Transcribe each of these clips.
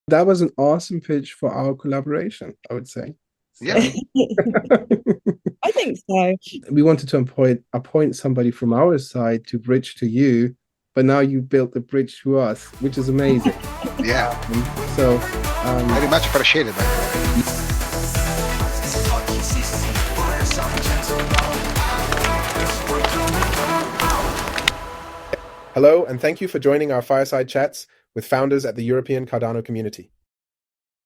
That was an awesome pitch for our collaboration, I would say. Yeah. So I think so. we wanted to appoint somebody from our side to bridge to you, but now you built the bridge to us, which is amazing. Yeah. So Very much appreciated, by the way. hello, and thank you for joining our Fireside Chats with founders at the European Cardano community.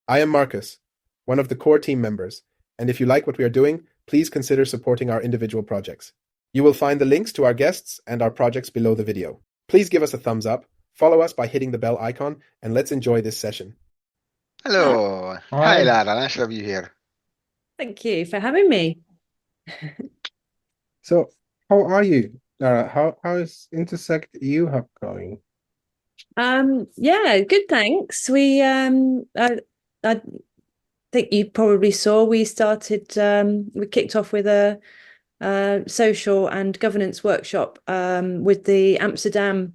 I am Marcus, one of the core team members, and if you like what we are doing, please consider supporting our individual projects. You will find the links to our guests and our projects below the video. Please give us a thumbs up, follow us by hitting the bell icon, and let's enjoy this session. Hello. Hi, Lara. Nice to have you here. Thank you for having me. So, how are you, Lara? How is Intersect EU Hub going? Yeah, good, thanks. I think you probably saw we kicked off with a social and governance workshop with the Amsterdam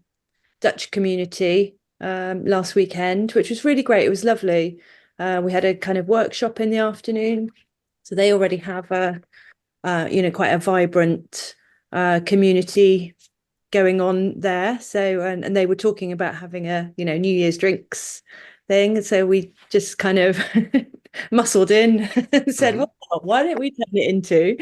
Dutch community last weekend, which was really great. It was lovely. We had a kind of workshop in the afternoon, so they already have quite a vibrant community going on there. So and they were talking about having a New Year's drinks thing. So we just kind of muscled in and said, well, why don't we turn it into?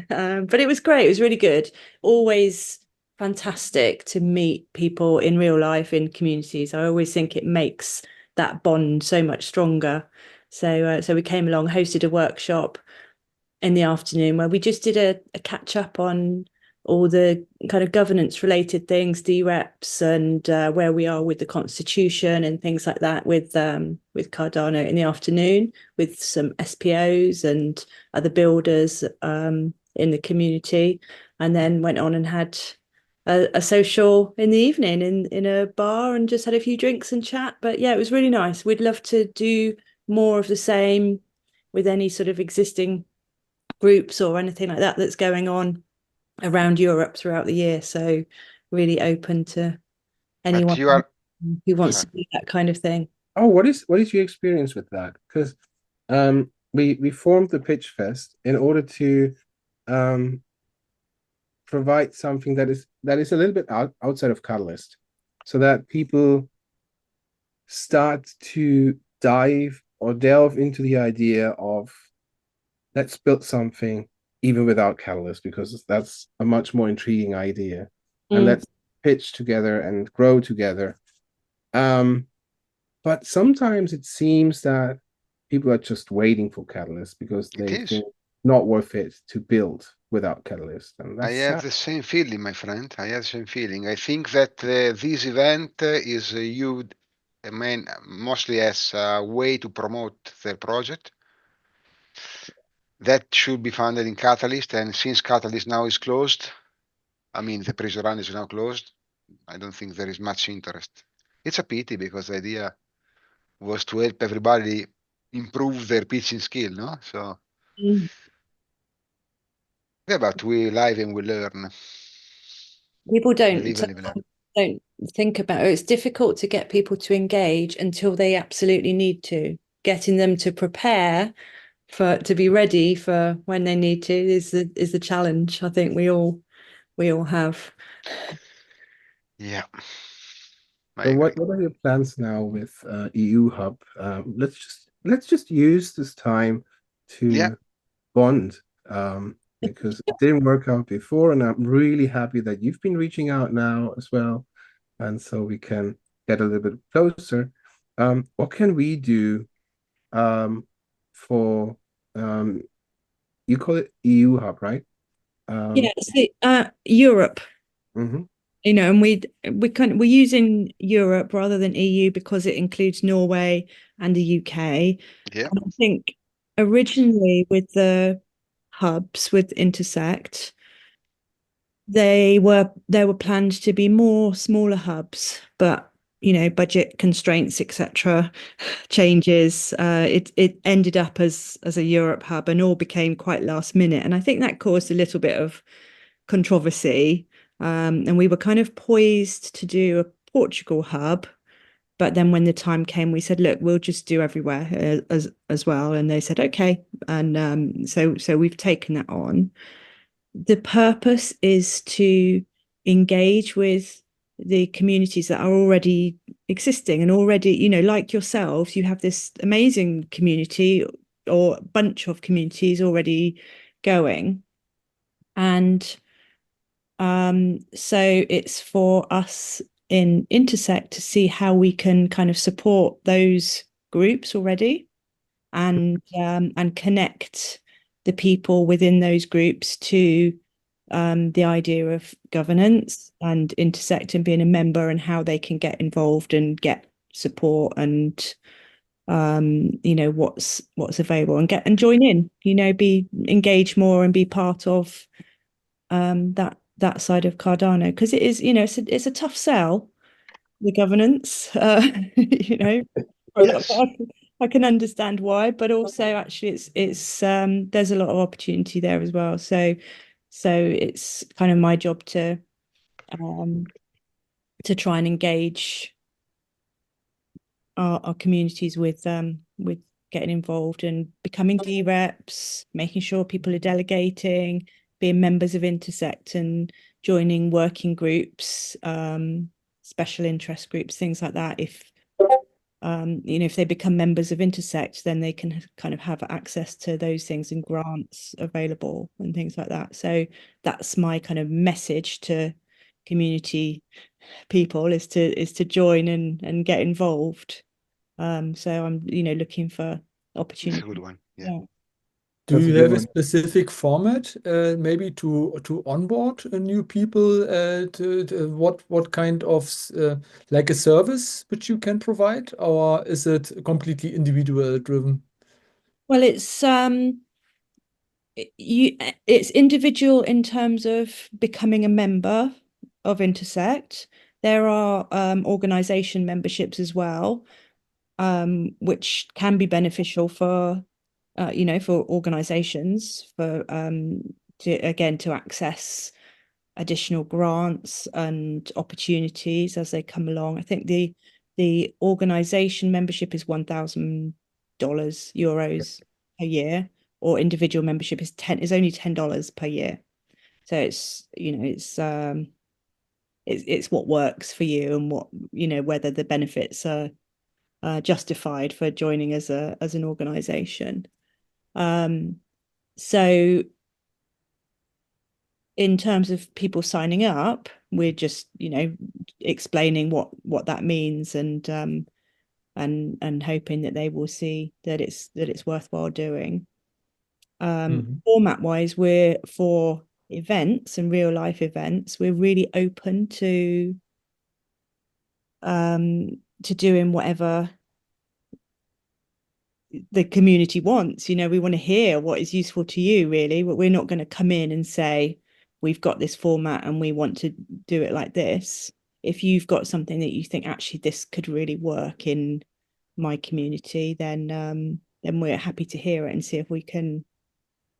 But it was great. It was really good. Always fantastic to meet people in real life in communities. I always think it makes that bond so much stronger. So we came along, hosted a workshop in the afternoon where we just did a catch up on all the kind of governance related things, DREPs, and where we are with the constitution and things like that with Cardano in the afternoon, with some SPOs and other builders in the community, and then went on and had a social in the evening in a bar and just had a few drinks and chat. But yeah, it was really nice. We'd love to do more of the same with any sort of existing groups or anything like that that's going on around Europe throughout the year. So really open to anyone who wants to do that kind of thing. Oh, what is your experience with that? Because we formed the Pitch Fest in order to provide something that is a little bit outside of Catalyst, so that people start to dive or delve into the idea of let's build something even without Catalyst, because that's a much more intriguing idea. And let's pitch together and grow together. But sometimes it seems that people are just waiting for Catalyst because they think not worth it to build without Catalyst. And I have the same feeling, my friend. I have the same feeling. I think that this event is used mostly as a way to promote their project. That should be funded in Catalyst, and since Catalyst now is closed, I mean, the pre run is now closed, I don't think there is much interest. It's a pity because the idea was to help everybody improve their pitching skill, no? So, yeah, but we live and we learn. People don't think about it. It's difficult to get people to engage until they absolutely need to. Getting them to prepare to be ready for when they need to is the challenge. I think we all have. Yeah. So what are your plans now with EU Hub? Let's just use this time to bond, because it didn't work out before, and I'm really happy that you've been reaching out now as well, and so we can get a little bit closer. What can we do for you call it EU Hub, right? Europe. Mm-hmm. And we're using Europe rather than EU because it includes Norway and the UK. Yeah. And I think originally with the hubs with Intersect, they were planned to be more smaller hubs, but budget constraints, etc., changes. It ended up as a Europe hub and all became quite last minute, and I think that caused a little bit of controversy. And we were kind of poised to do a Portugal hub, But then when the time came, we said, look, we'll just do everywhere as well. And they said, okay. And so we've taken that on. The purpose is to engage with the communities that are already existing and already, like yourselves, you have this amazing community or bunch of communities already going. And so it's for us in Intersect to see how we can kind of support those groups already and connect the people within those groups to the idea of governance and Intersect and being a member and how they can get involved and get support and what's available and join in, be engaged more and be part of that side of Cardano, because it is, it's a tough sell, the governance, Yes. I can understand why, but also actually it's there's a lot of opportunity there as well. So it's kind of my job to try and engage our communities with getting involved and becoming D-reps, making sure people are delegating, being members of Intersect and joining working groups, special interest groups, things like that. If they become members of Intersect, then they can kind of have access to those things and grants available and things like that. So that's my kind of message to community people is to join and get involved. So I'm looking for opportunity. It's a good one. Yeah. Do you have a specific format, maybe to onboard new people? What kind of like a service which you can provide, or is it completely individual driven? Well, it's individual in terms of becoming a member of Intersect. There are organization memberships as well, which can be beneficial for for organizations to access additional grants and opportunities as they come along. I think the organization membership is €1,000 per year, or individual membership is only $10 per year. So it's what works for you and what whether the benefits are justified for joining as an organization. So in terms of people signing up, we're just explaining what that means and hoping that they will see that it's worthwhile doing. Format wise, we're for events and real life events, we're really open to doing whatever the community wants. We want to hear what is useful to you, really. But we're not going to come in and say we've got this format and we want to do it like this. If you've got something that you think actually this could really work in my community, then we're happy to hear it and see if we can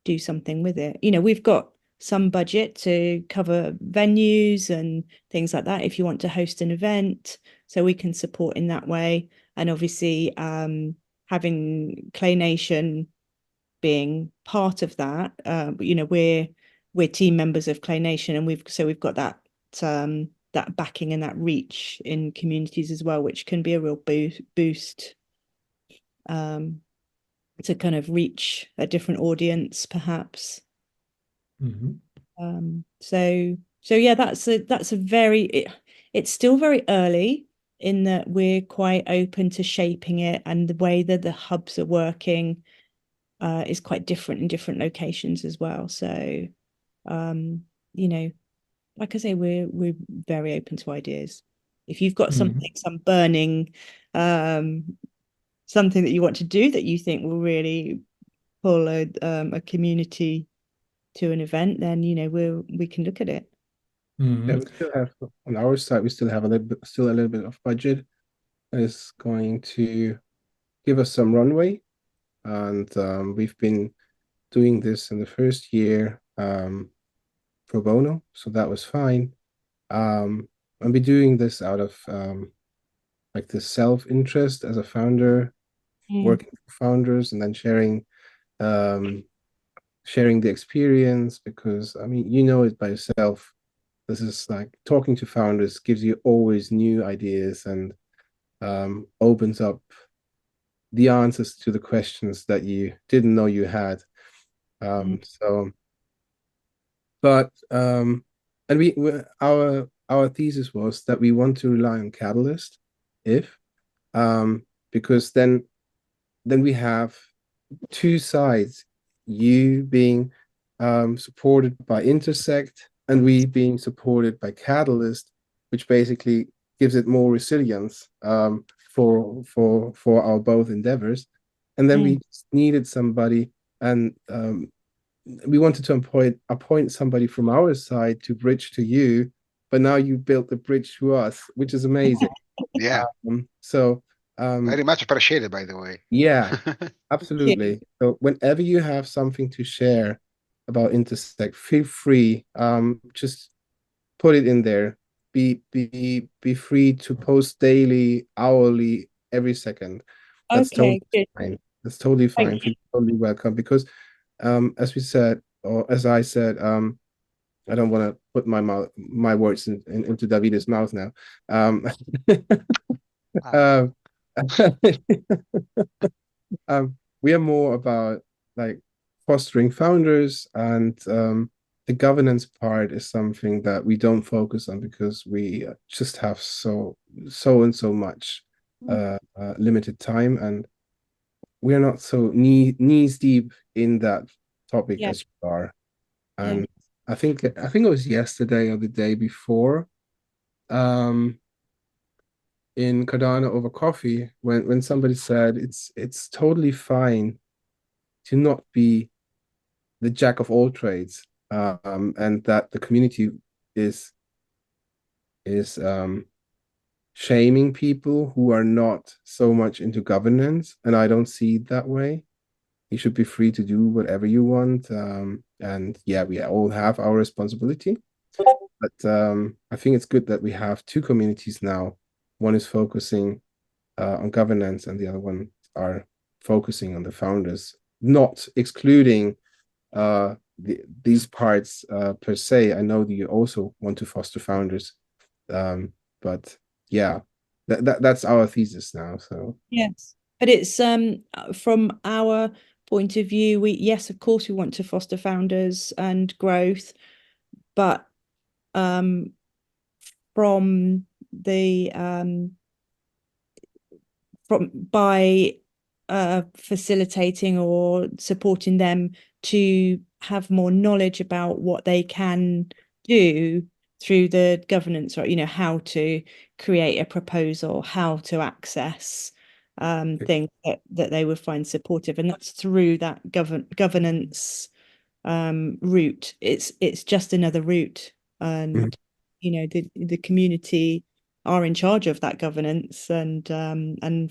do something with it. We've got some budget to cover venues and things like that if you want to host an event, so we can support in that way. And obviously having Clay Nation being part of that, we're team members of Clay Nation, and we've got that that backing and that reach in communities as well, which can be a real boost to kind of reach a different audience, perhaps. So yeah, that's a very it's still very early in that we're quite open to shaping it, and the way that the hubs are working is quite different in different locations as well. So like I say, we're very open to ideas. If you've got some burning something that you want to do that you think will really pull a community to an event, then we can look at it. Yeah, we still have on our side. We still have a little bit of budget that is going to give us some runway, and we've been doing this in the first year pro bono, so that was fine. And we're doing this out of like the self-interest as a founder, working for founders, and then sharing the experience, because I mean, you know it by yourself. This is like talking to founders gives you always new ideas and opens up the answers to the questions that you didn't know you had. So, but and our thesis was that we want to rely on Catalyst, if because then we have two sides, you being supported by Intersect and we being supported by Catalyst, which basically gives it more resilience for our both endeavors. And then we needed somebody, and we wanted to appoint somebody from our side to bridge to you, but now you built the bridge to us, which is amazing. Yeah. So very much appreciated, by the way. Yeah, absolutely. So whenever you have something to share about Intersect, feel free. Just put it in there. Be free to post daily, hourly, every second. That's totally fine. That's totally fine. Feel totally welcome, because as we said, or as I said, I don't want to put my words into David's mouth now. We are more about like fostering founders, and the governance part is something that we don't focus on because we just have so much limited time, and we're not so knees deep in that topic as you are. And I think it was yesterday or the day before, in Cardano over coffee, when somebody said it's totally fine to not be the jack of all trades, and that the community is shaming people who are not so much into governance, and I don't see it that way. You should be free to do whatever you want, and yeah, we all have our responsibility, but I think it's good that we have two communities now. One is focusing on governance, and the other one are focusing on the founders, not excluding these parts per se. I know that you also want to foster founders, but yeah, that's our thesis now. So yes, but it's from our point of view, yes, of course, we want to foster founders and growth, but from the by facilitating or supporting them to have more knowledge about what they can do through the governance, or how to create a proposal, how to access things that they would find supportive, and that's through that governance route. It's just another route, and the community are in charge of that governance, and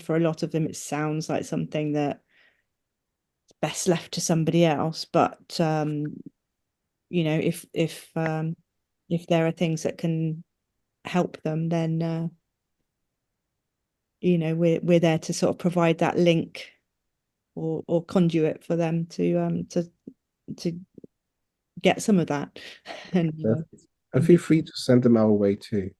for a lot of them it sounds like something that best left to somebody else, but if there are things that can help them, then we're there to sort of provide that link or conduit for them to get some of that. And feel free to send them our way too.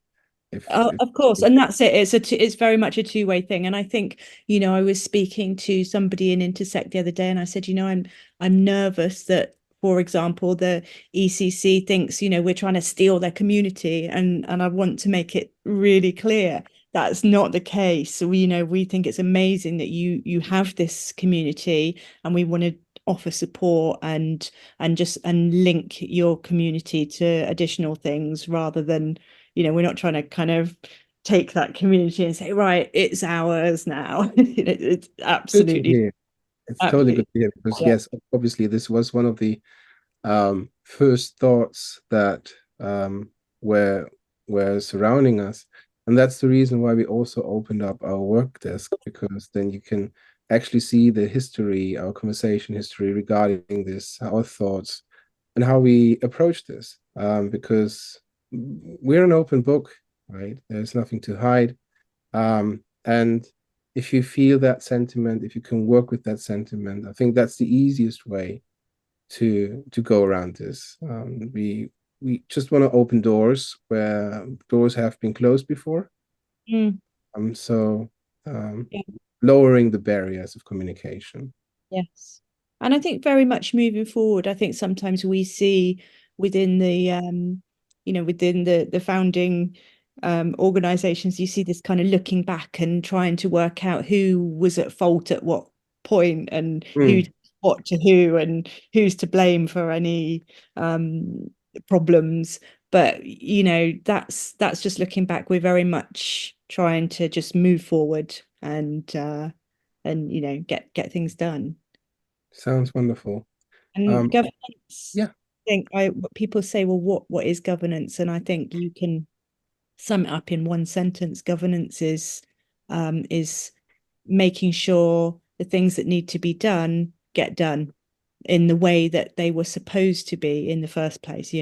Of course, and that's it. It's very much a two-way thing. And I think, I was speaking to somebody in Intersect the other day, and I said, I'm nervous that, for example, the ECC thinks, we're trying to steal their community, and I want to make it really clear that's not the case. We think it's amazing that you have this community, and we want to offer support and link your community to additional things, rather than we're not trying to kind of take that community and say, right, it's ours now. It's absolutely, it's totally good to hear, because yes, obviously this was one of the first thoughts that were surrounding us, and that's the reason why we also opened up our work desk, because then you can actually see the history, our conversation history regarding this, our thoughts, and how we approach this, because we're an open book, right? There's nothing to hide. And if you feel that sentiment, if you can work with that sentiment, I think that's the easiest way to go around this. We just want to open doors where doors have been closed before. So Yeah. lowering the barriers of communication. Yes. And I think very much moving forward, I think sometimes we see within the within the founding organizations, you see this kind of looking back and trying to work out who was at fault at what point and who did what to who and who's to blame for any problems. But that's just looking back. We're very much trying to just move forward and get things done. Sounds wonderful. And governance, yeah. I think people say, well, what is governance? And I think you can sum it up in one sentence. Governance is making sure the things that need to be done get done in the way that they were supposed to be in the first place,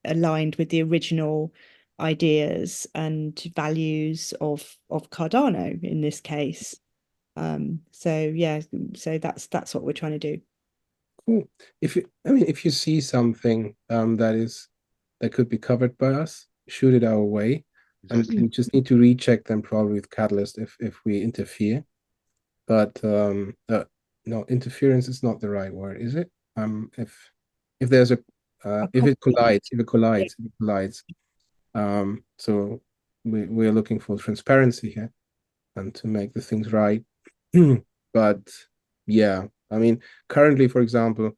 aligned with the original ideas and values of Cardano in this case. So that's what we're trying to do. Cool. If you see something that could be covered by us, shoot it our way. And we just need to recheck them probably with Catalyst if we interfere. But no, interference is not the right word, is it? If there's if it collides. So we're looking for transparency here and to make the things right. But yeah, currently, for example,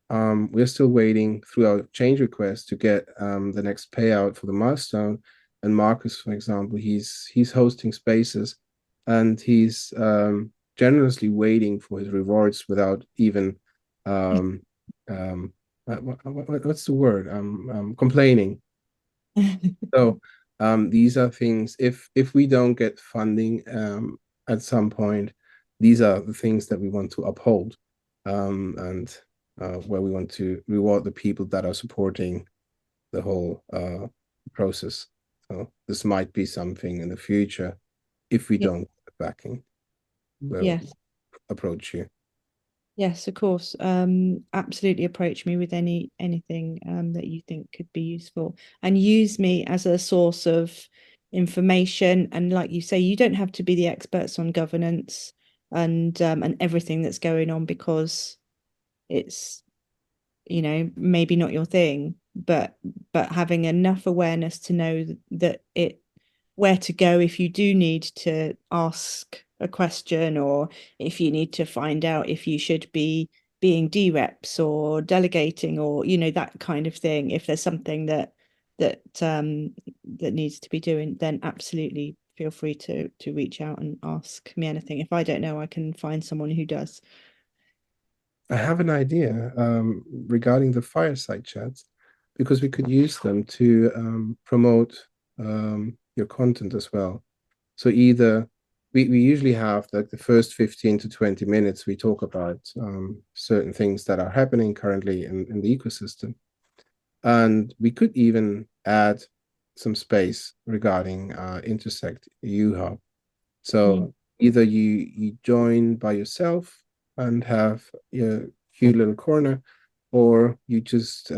we're still waiting through our change request to get the next payout for the milestone. And Marcus, for example, he's hosting spaces and he's generously waiting for his rewards without even what's the word? Complaining. So these are things, if we don't get funding at some point, these are the things that we want to uphold, and where we want to reward the people that are supporting the whole process. So this might be something in the future if we don't get backing. We'll approach you. Yes, of course. Absolutely approach me with anything that you think could be useful, and use me as a source of information. And like you say, you don't have to be the experts on governance and everything that's going on, because it's maybe not your thing, but having enough awareness to know that where to go if you do need to ask a question, or if you need to find out if you should be being DREPs or delegating, or that kind of thing. If there's something that needs to be doing, then absolutely feel free to reach out and ask me anything. If I don't know, I can find someone who does. I have an idea regarding the fireside chats, because we could use them to promote your content as well. So either we usually have like the first 15 to 20 minutes we talk about certain things that are happening currently in the ecosystem. And we could even add some space regarding Intersect EU Hub. So either you join by yourself and have your cute little corner, or you just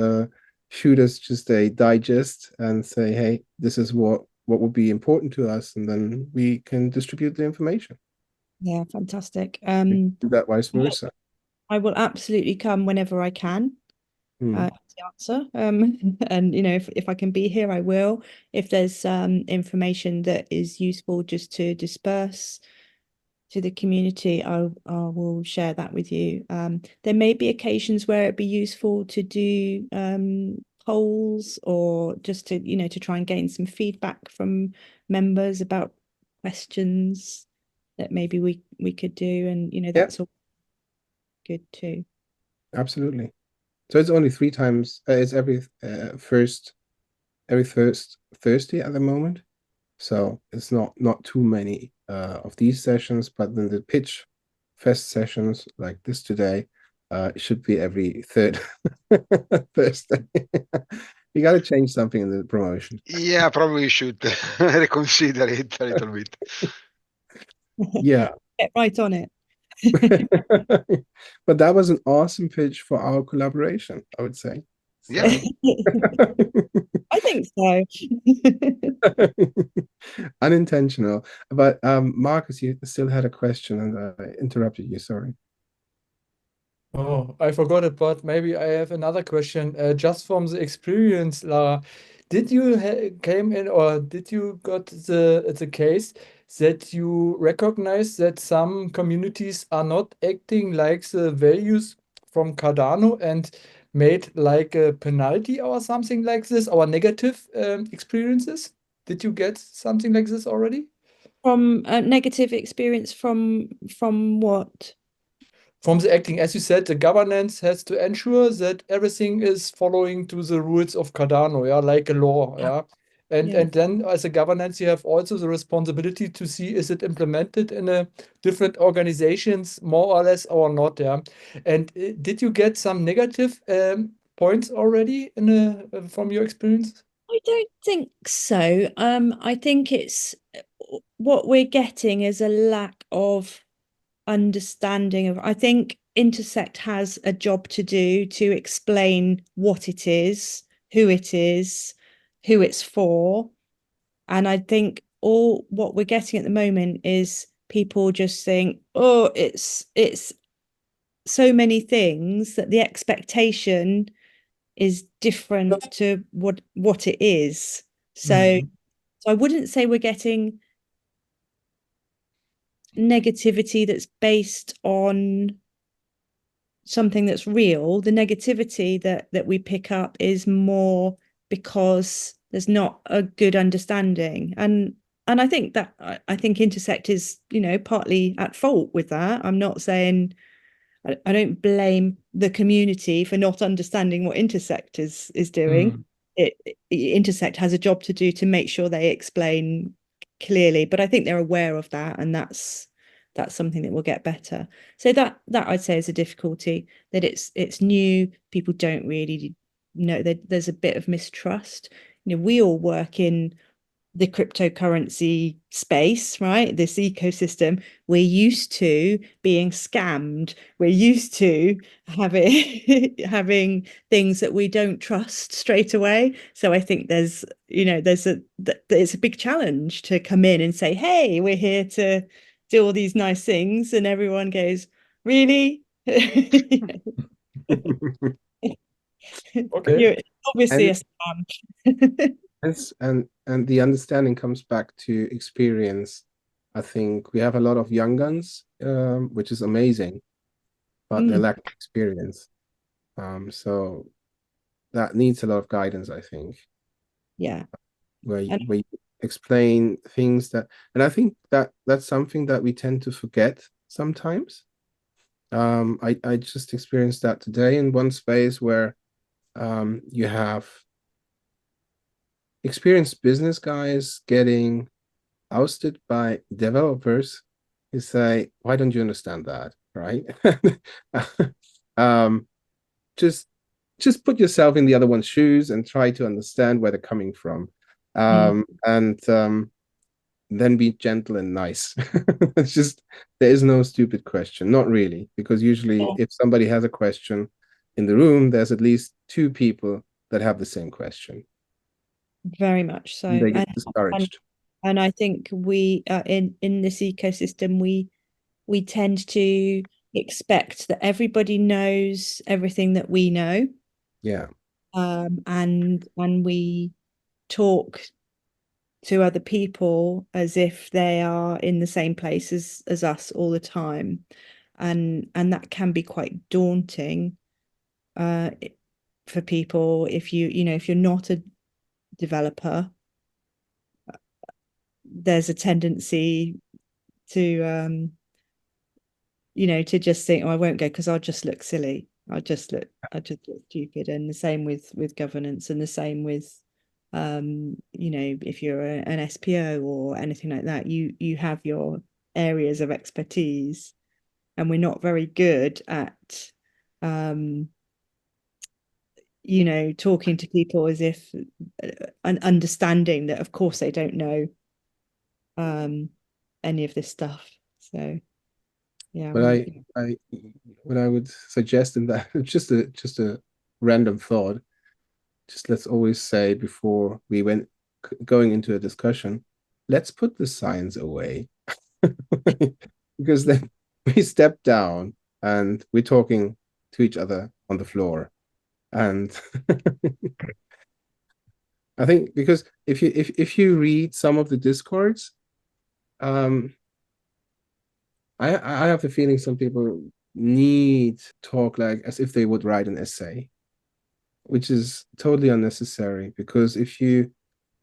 shoot us just a digest and say, hey, this is what would be important to us, and then we can distribute the information. Yeah, fantastic. That vice versa. I will absolutely come whenever I can. The answer. And if I can be here, I will. If there's information that is useful just to disperse to the community, I will share that with you. There may be occasions where it'd be useful to do polls, or just to to try and gain some feedback from members about questions that maybe we could do, and that's all good too. Absolutely. So it's only 3 times. It's every first Thursday at the moment. So it's not too many of these sessions, but then the pitch fest sessions like this today, it should be every third Thursday. You got to change something in the promotion. Yeah, probably you should reconsider it a little bit. Yeah. Get right on it. But that was an awesome pitch for our collaboration, I would say. So. Yeah. I think so. Unintentional. But Marcus, you still had a question and I interrupted you, sorry. Oh, I forgot it, but maybe I have another question. Just from the experience, Lara, did you came in, or did you got the case that you recognize that some communities are not acting like the values from Cardano and made like a penalty or something like this, or negative experiences? Did you get something like this already? From a negative experience from what? From the acting, as you said, the governance has to ensure that everything is following to the rules of Cardano, yeah, like a law, yeah. And then as a governance, you have also the responsibility to see is it implemented in a different organizations more or less or not, yeah. And did you get some negative points already in from your experience? I don't think so. I think it's what we're getting is a lack of understanding of. I think Intersect has a job to do to explain what it is, who it's for, and I think all what we're getting at the moment is people just saying, "Oh, it's so many things that the expectation is different to what it is." So I wouldn't say we're getting negativity that's based on something that's real. The negativity that we pick up is more because there's not a good understanding. And I think that I think Intersect is, partly at fault with that. I'm not saying I don't blame the community for not understanding what Intersect is doing. Intersect has a job to do to make sure they explain clearly, but I think they're aware of that, and that's something that will get better. So that I'd say is a difficulty, that it's new. People don't really know that there's a bit of mistrust. We all work in the cryptocurrency space, right? This ecosystem. We're used to being scammed. We're used to having things that we don't trust straight away. So I think there's it's a big challenge to come in and say, hey, we're here to do all these nice things, and everyone goes, really? Okay. You're obviously a scam. Yes, and the understanding comes back to experience. I think we have a lot of young guns, which is amazing, but they lack experience. So that needs a lot of guidance, I think. Yeah. Where you explain things that, and I think that's something that we tend to forget sometimes. I just experienced that today in one space where you have experienced business guys getting ousted by developers who say, why don't you understand that, right? um, just put yourself in the other one's shoes and try to understand where they're coming from. And then be gentle and nice. It's just, there is no stupid question, not really, because usually if somebody has a question in the room, there's at least two people that have the same question. Very much so. And they get discouraged. And I think we in this ecosystem we tend to expect that everybody knows everything that we know. Yeah. And we talk to other people as if they are in the same place as us all the time. And that can be quite daunting for people if if you're not a developer. There's a tendency to to just think, oh, I won't go because I'll just look silly. I'll just look stupid. And the same with governance, and the same with if you're an SPO or anything like that, you have your areas of expertise, and we're not very good at you know, talking to people as if an understanding that of course they don't know any of this stuff. So yeah, But what I would suggest in that, just a random thought, just let's always say before we going into a discussion, let's put the science away. Because then we step down and we're talking to each other on the floor. And I think because if you read some of the discords, I have the feeling some people need talk like as if they would write an essay, which is totally unnecessary, because if you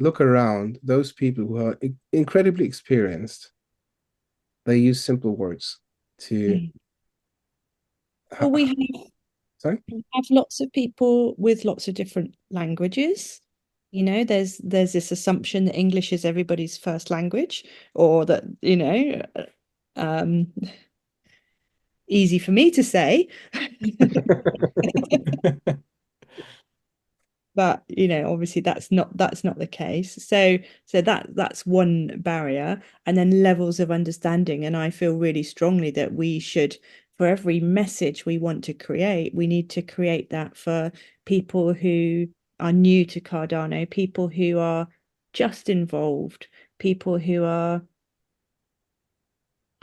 look around, those people who are incredibly experienced, they use simple words to. Well, we Sorry? have lots of people with lots of different languages. You know, there's this assumption that English is everybody's first language, or that, you know, easy for me to say. But, you know, obviously that's not the case. So that's one barrier, and then levels of understanding. And I feel really strongly that we should, for every message we want to create, we need to create that for people who are new to Cardano, people who are just involved, people who are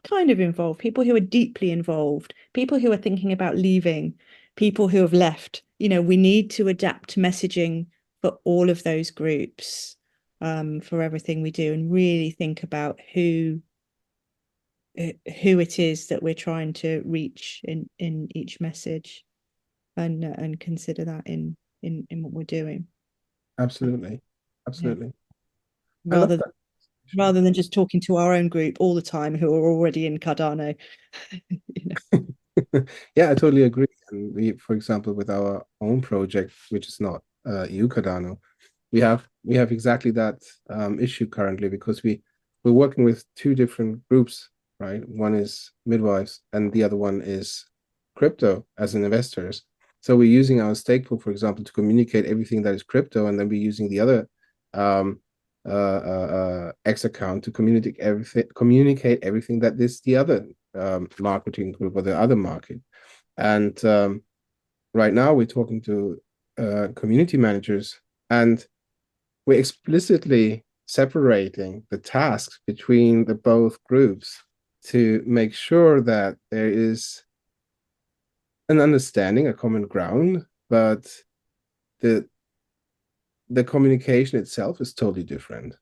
kind of involved, people who are deeply involved, people who are thinking about leaving, people who have left. You know, we need to adapt messaging for all of those groups, for everything we do, and really think about who it is that we're trying to reach in each message, and consider that in what we're doing. Absolutely. Absolutely. Yeah. Rather than just talking to our own group all the time who are already in Cardano. You know? Yeah, I totally agree. And we, for example, with our own project, which is not EU Cardano, we have exactly that issue currently, because we're working with two different groups, right? One is midwives and the other one is crypto as in investors. So we're using our stake pool, for example, to communicate everything that is crypto, and then we're using the other X account to communicate everything that is the other marketing group or the other market. And right now we're talking to community managers, and we're explicitly separating the tasks between the both groups to make sure that there is an understanding, a common ground, but the communication itself is totally different.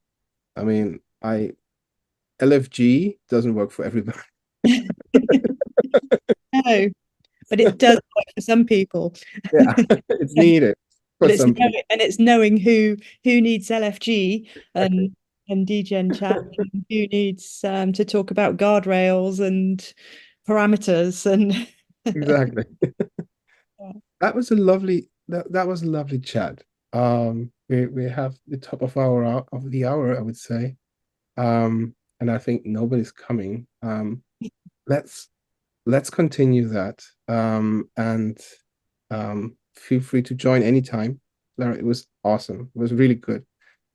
I mean, LFG doesn't work for everybody. No, but it does work for some people. Yeah, it's needed for But some people. it's knowing who needs LFG and degen chat, and who needs to talk about guardrails and parameters and Exactly. That was a lovely chat. We have the top of the hour, I would say. And I think nobody's coming. Let's continue that. And feel free to join anytime. Lara, it was awesome. It was really good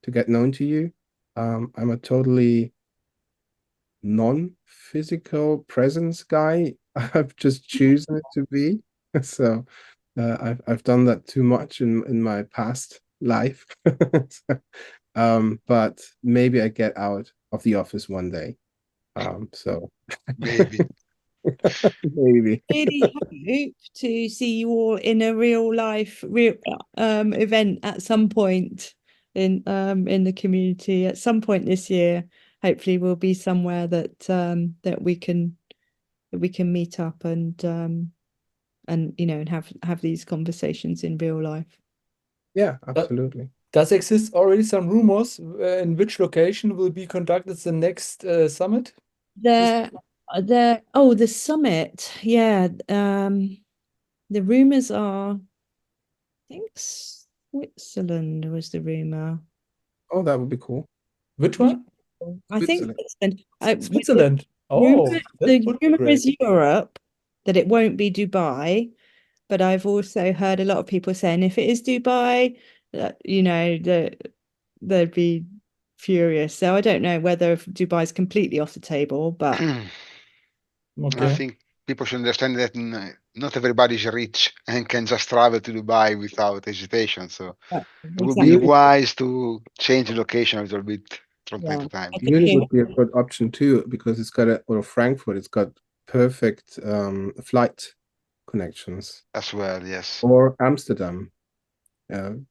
to get known to you. I'm a totally non-physical presence guy. I've just chosen it to be. So I've done that too much in my past life. But maybe I get out of the office one day. So Maybe. maybe. really hope to see you all in a real life event at some point in the community at some point this year. Hopefully we'll be somewhere that we can meet up and you know, and have these conversations in real life. Yeah, absolutely. Does exist already some rumors in which location will be conducted the next summit? The summit, yeah. The rumors are, I think Switzerland was the rumor. Oh, that would be cool. Which one? I think Switzerland. Switzerland. Oh, that the would be rumor great. is Europe, that it won't be Dubai. but I've also heard a lot of people saying if it is Dubai, you know, they'd be furious. So I don't know whether Dubai is completely off the table, but I think people should understand that not everybody is rich and can just travel to Dubai without hesitation. So it would be wise to change the location a little bit from time to time. Munich would be a good option too, because it's got or Frankfurt, it's got perfect flight connections as well. Yes. Or Amsterdam,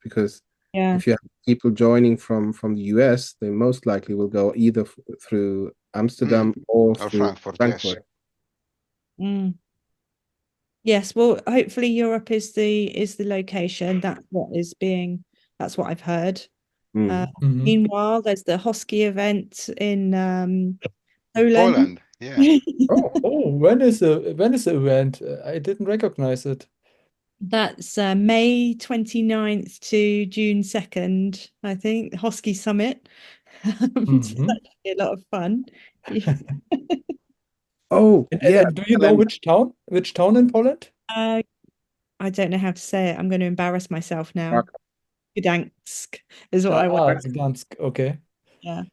because if you have people joining from the US, they most likely will go either through Amsterdam or through Frankfurt. Yes. Yes, well, hopefully Europe is the location. That's what I've heard. Meanwhile, there's the Hosky event in Poland. Yeah. When is the event? I didn't recognize it. That's May 29th to June 2nd, I think, Hosky Summit. So that should be a lot of fun. Do you know which town? Which town in Poland? I don't know how to say it. I'm going to embarrass myself now. Gdansk is what I want. Gdansk, okay. Yeah.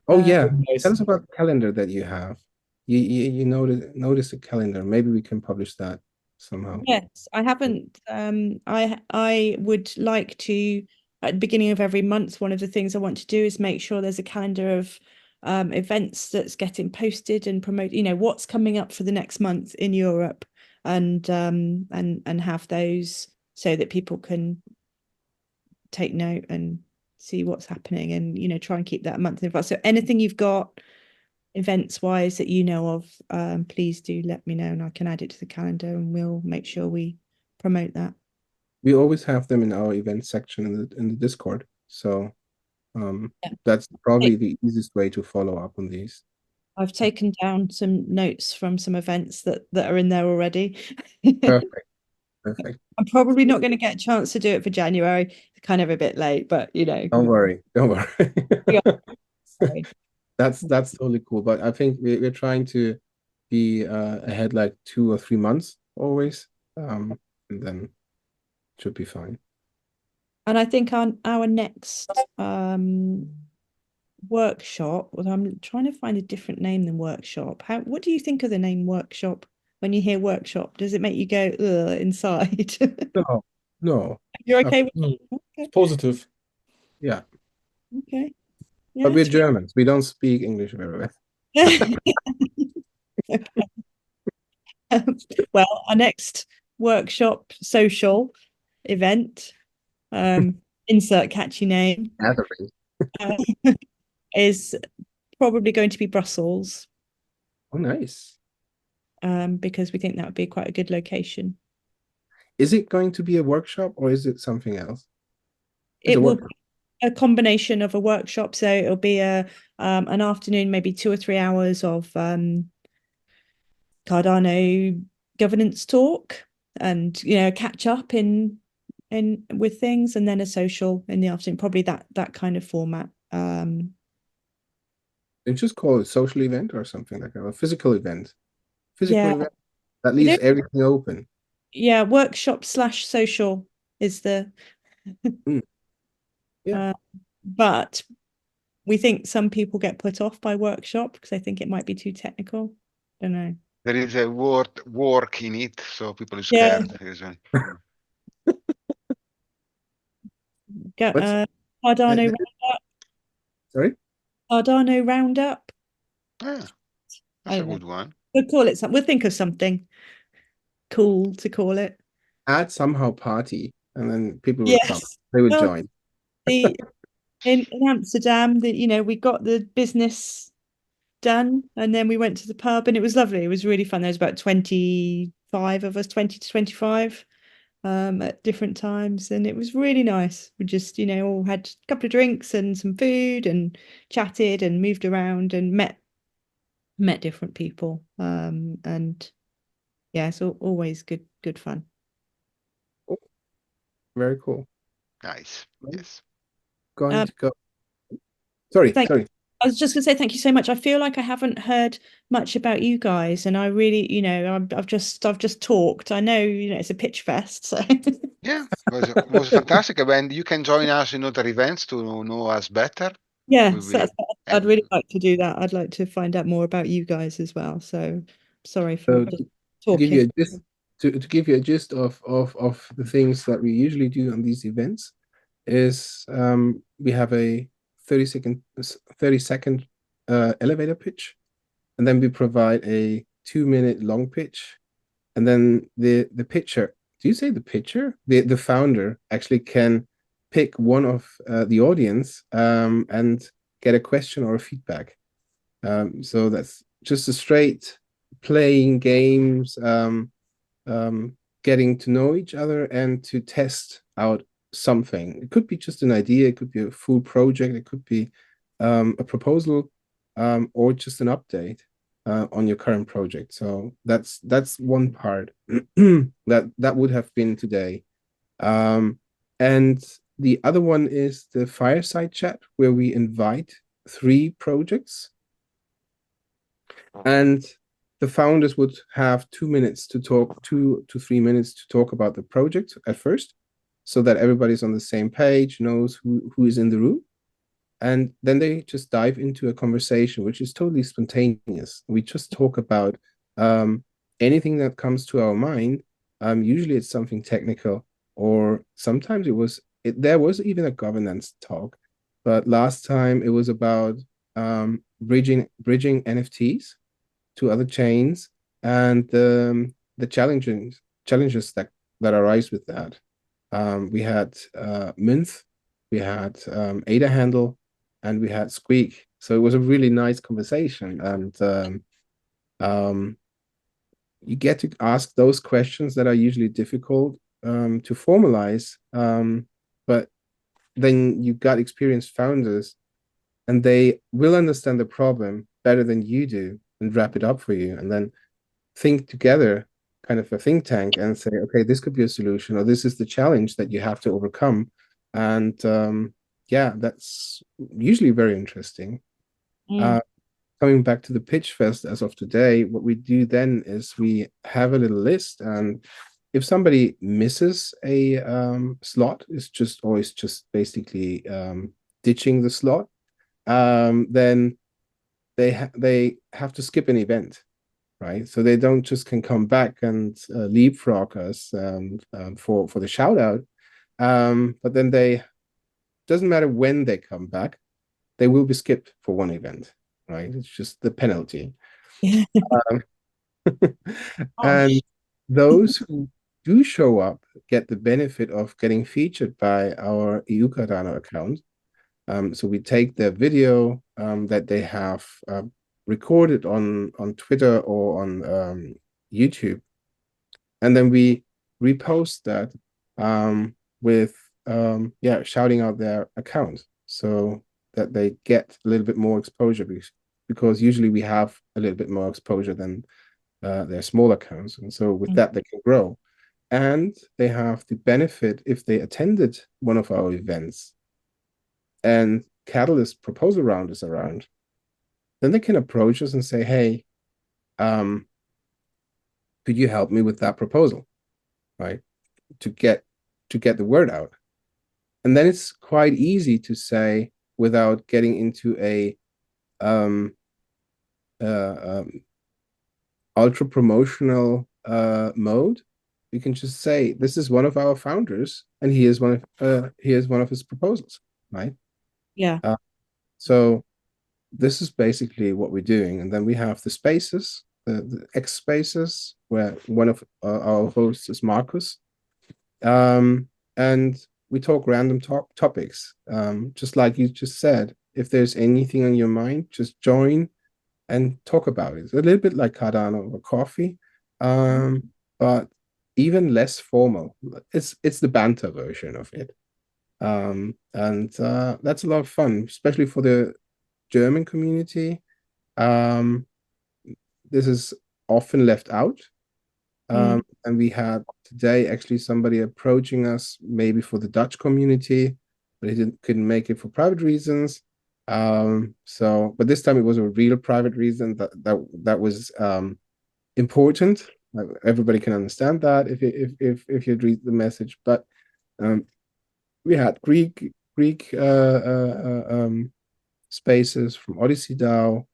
Oh yeah. Nice. Tell us about the calendar that you have. You notice a calendar. Maybe we can publish that somehow. Yes, I haven't. I would like to, at the beginning of every month, one of the things I want to do is make sure there's a calendar of events that's getting posted and promoted, you know, what's coming up for the next month in Europe, and have those so that people can take note and see what's happening, and, you know, try and keep that a month in advance. So anything you've got events wise that you know of, please do let me know, and I can add it to the calendar, and we'll make sure we promote that. We always have them in our event section in the Discord, so that's probably the easiest way to follow up on these. I've taken down some notes from some events that are in there already. Perfect. I'm probably not going to get a chance to do it for January. It's kind of a bit late, but you know. Don't worry. That's totally cool. But I think we're trying to be ahead like 2 or 3 months always, and then it should be fine. And I think on our next workshop, well, I'm trying to find a different name than workshop. What do you think of the name workshop? When you hear workshop, does it make you go inside? No. You're okay with it? Okay. Positive. Yeah. Okay. Yeah, but we're Germans. We don't speak English very well. Well, our next workshop social event, insert catchy name, is probably going to be Brussels. Oh, nice. Because we think that would be quite a good location. Is it going to be a workshop or is it something else? It will be a combination of a workshop. So it'll be an afternoon, maybe 2 or 3 hours of Cardano governance talk, and, you know, catch up in with things, and then a social in the afternoon, probably that kind of format. They just call it a social event or something like that, a physical event. Event that leaves everything open. Yeah, workshop / social is the but we think some people get put off by workshop because they think it might be too technical. Don't know. There is a word work in it, so people are scared. Cardano Roundup. Sorry? Cardano Roundup. That's a good one. We'll call it something. We'll think of something cool to call it. Add somehow party, and then people will come. They will join. In Amsterdam, you know, we got the business done, and then we went to the pub, and it was lovely. It was really fun. There was about 25 of us, 20 to 25, at different times, and it was really nice. We just, you know, all had a couple of drinks and some food and chatted and moved around and met different people, and yeah, it's always good fun. Very cool. Nice. Yes. Going to go. Sorry. I was just going to say thank you so much. I feel like I haven't heard much about you guys, and I really, I've just talked. I know, it's a pitch fest, so Yeah, was a fantastic event. You can join us in other events to know us better. yes, We'll be I'd happy really to. like to do that. I'd like to find out more about you guys as well. So sorry for So just to give you talking. a gist, to give you a gist of the things that we usually do on these events is we have a 30-second elevator pitch, and then we provide a 2-minute long pitch, and then the pitcher. Do you say the pitcher? The founder actually can pick one of the audience and get a question or a feedback. So that's just a straight playing games, getting to know each other and to test out something. It could be just an idea, it could be a full project, it could be a proposal, or just an update on your current project. So that's one part that would have been today. And the other one is the fireside chat, where we invite 3 projects, and the founders would have 2 minutes to talk, 2 to 3 minutes to talk about the project at first, so that everybody's on the same page, knows who is in the room. And then they just dive into a conversation, which is totally spontaneous. We just talk about anything that comes to our mind. Usually it's something technical, or sometimes there was even a governance talk. But last time it was about bridging NFTs to other chains, and the challenges that arise with that. We had Mint, we had Ada Handle, and we had Squeak. So it was a really nice conversation, and you get to ask those questions that are usually difficult to formalize. But then you got experienced founders, and they will understand the problem better than you do and wrap it up for you, and then think together, kind of a think tank, and say, okay, this could be a solution, or this is the challenge that you have to overcome. And yeah, that's usually very interesting. Coming back to the pitch fest as of today, what we do then is we have a little list, and if somebody misses a slot, it's just basically ditching the slot, then they have to skip an event, right? So they don't just can come back and leapfrog us for the shout out, but then doesn't matter when they come back, they will be skipped for one event, right? It's just the penalty. Yeah. And those who do show up get the benefit of getting featured by our EU Cardano account. So we take their video that they have recorded on Twitter or on YouTube, and then we repost that with shouting out their account, so that they get a little bit more exposure, because usually we have a little bit more exposure than their small accounts, and so with that they can grow. And they have the benefit, if they attended one of our events and Catalyst proposal round is around, then they can approach us and say, hey, could you help me with that proposal, right? To get the word out. And then it's quite easy to say, without getting into a ultra promotional mode, we can just say, this is one of our founders, and here's one of his proposals, right? Yeah. So this is basically what we're doing. And then we have the spaces, the X spaces, where one of our hosts is Marcus. And we talk random topics. Just like you just said, if there's anything on your mind, just join and talk about it. It's a little bit like Cardano or coffee, but even less formal. It's the banter version of it. And that's a lot of fun, especially for the German community. This is often left out. And we had today actually somebody approaching us, maybe for the Dutch community, but he couldn't make it for private reasons. So, but this time it was a real private reason that was important. Everybody can understand that if you read the message. But we had Greek spaces from Odyssey DAO,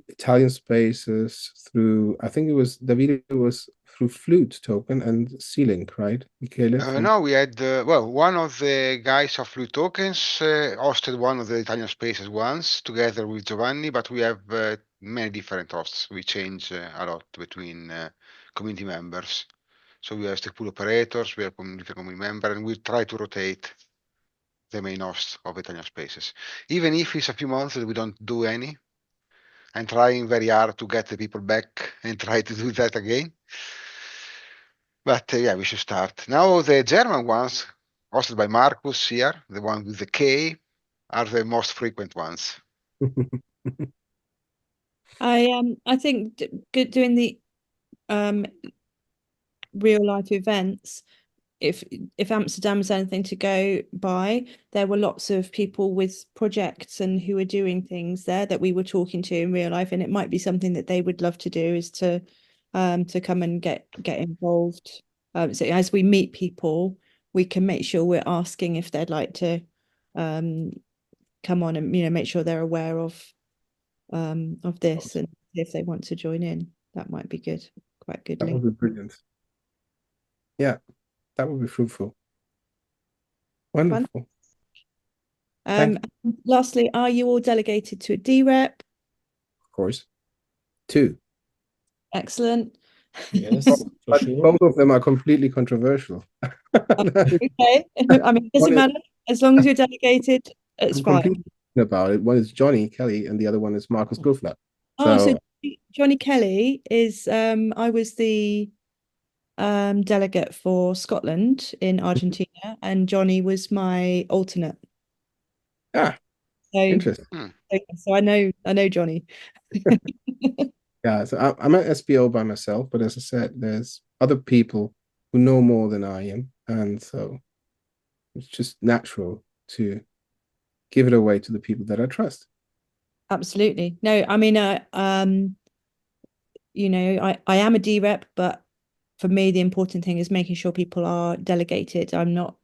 Italian spaces through, I think it was Davide was through Flute Token and C-Link, right, Michele? No, we had well, one of the guys of Flute Tokens hosted one of the Italian spaces once together with Giovanni, but we have many different hosts. We change a lot between community members. So we have stake pool operators, we have community member, and we try to rotate the main host of Italian spaces. Even if it's a few months that we don't do any, I'm trying very hard to get the people back and try to do that again. But yeah, we should start. Now the German ones, hosted by Marcus here, the one with the K, are the most frequent ones. I think doing the real life events, if Amsterdam is anything to go by, there were lots of people with projects and who were doing things there that we were talking to in real life, and it might be something that they would love to do, is to come and get involved. So as we meet people, we can make sure we're asking if they'd like to come on and make sure they're aware of this, and if they want to join in. That might be good. Quite good. That would be brilliant. Yeah, that would be fruitful. Wonderful. Lastly, are you all delegated to a DREP? Of course. 2. Excellent. Yes, but sure. Both of them are completely controversial. Okay. I mean, it doesn't matter. As long as you're delegated, it's fine. About it. One is Johnny Kelly and the other one is Marcus Guflat. So Johnny Kelly is I was the delegate for Scotland in Argentina, and Johnny was my alternate. Interesting. So I know Johnny. Yeah, so I'm at SBO by myself, but as I said, there's other people who know more than I am, and so it's just natural to give it away to the people that I trust. Absolutely. No, I mean, I am a DREP, but for me, the important thing is making sure people are delegated. I'm not,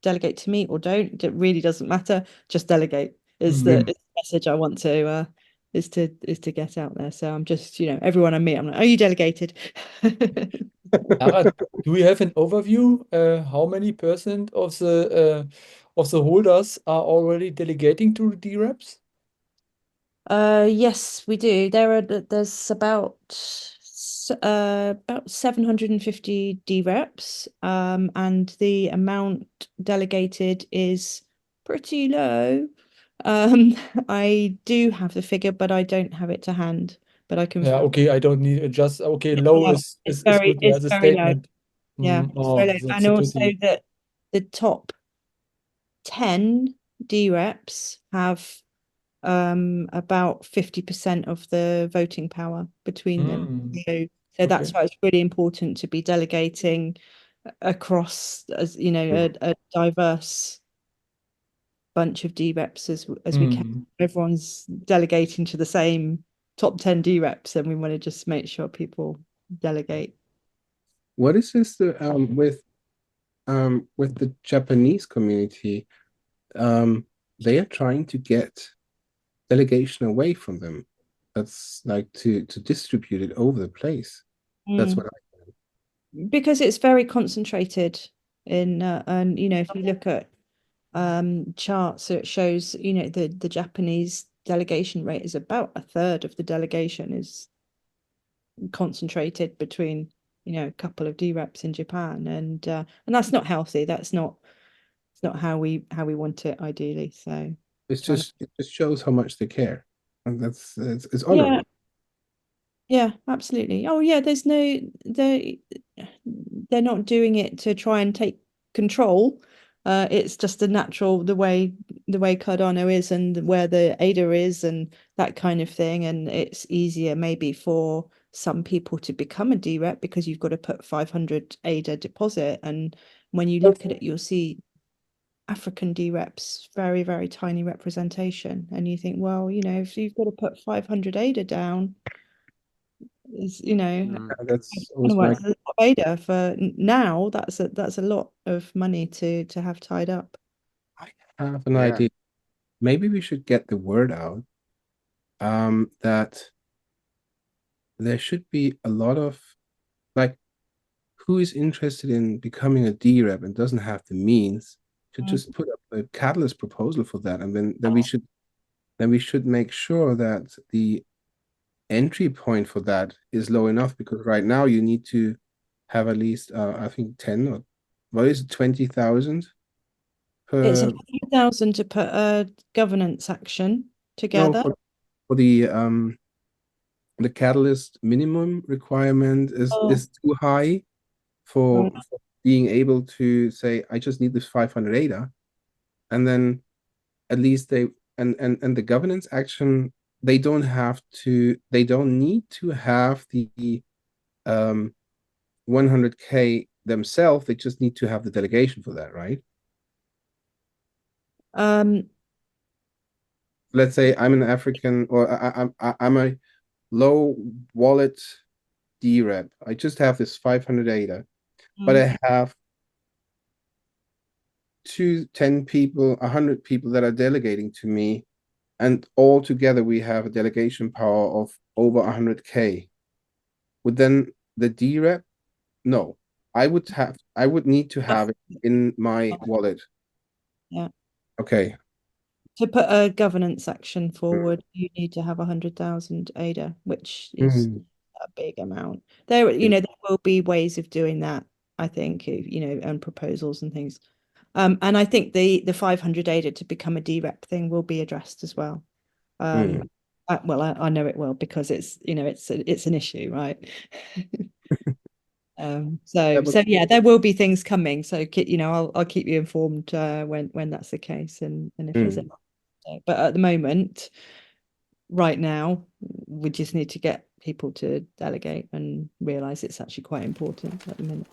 delegate to me or don't. It really doesn't matter. Just delegate is the message I want to is to get out there. So I'm just, everyone I meet, I'm like, are you delegated? Lara, do we have an overview? How many % of the holders are already delegating to the DREPs? Yes, we do. There's about 750 DREPs, and the amount delegated is pretty low. I do have the figure, but I don't have it to hand. But I can. Yeah, okay, I don't need it. Just okay. Low is good. Yeah, the statement. Yeah, Oh, and also that the top 10 DREPs have about 50% of the voting power between them. So that's why it's really important to be delegating across, as a diverse bunch of DREPs as we can. Everyone's delegating to the same top 10 DREPs, and we want to just make sure people delegate. What is this with the Japanese community? They are trying to get delegation away from them. That's like to distribute it over the place. That's what because it's very concentrated in and if you look at charts, so it shows the Japanese delegation rate is about a third of the delegation is concentrated between a couple of DREPs in Japan, and that's not healthy. It's not how we want it ideally. So it just shows how much they care, and it's honorable. Yeah, absolutely. Oh yeah, they're not doing it to try and take control. It's just a natural the way Cardano is and where the ADA is and that kind of thing. And it's easier maybe for some people to become a DREP because you've got to put 500 ADA deposit. And when you look at it, you'll see African DREPs, very, very tiny representation. And you think, well, you know, if you've got to put 500 ADA down, is, you know, That's a also lot of ADA for now, that's a lot of money to have tied up. I have an idea. Maybe we should get the word out that there should be a lot of, like, who is interested in becoming a DREP and doesn't have the means to just put up a catalyst proposal for that, and then we should make sure that the entry point for that is low enough, because right now you need to have at least I think 10 or what is it, 20,000 It's per 100,000 to put a governance action no together. for the catalyst minimum requirement is too high for being able to say I just need this 500 ADA, and then at least they and the governance action, they don't need to have the 100K themselves. They just need to have the delegation for that, right? Let's say I'm an African, or I'm a low wallet DREP. I just have this 500 ADA, but I have 10 people, 100 people that are delegating to me, and all together we have a delegation power of over 100K. Would then the DREP? No, I would need to have it in my wallet. Yeah. Okay. To put a governance action forward, you need to have 100,000 ADA, which is a big amount. There, you know, there will be ways of doing that, I think, you know, and proposals and things. And I think the 500 ADA to become a DREP thing will be addressed as well. Well, I know it will, because it's, you know, it's an issue, right? So yeah, there will be things coming. So, you know, I'll keep you informed when that's the case, and if there's any. But at the moment, right now, we just need to get people to delegate and realize it's actually quite important at the minute.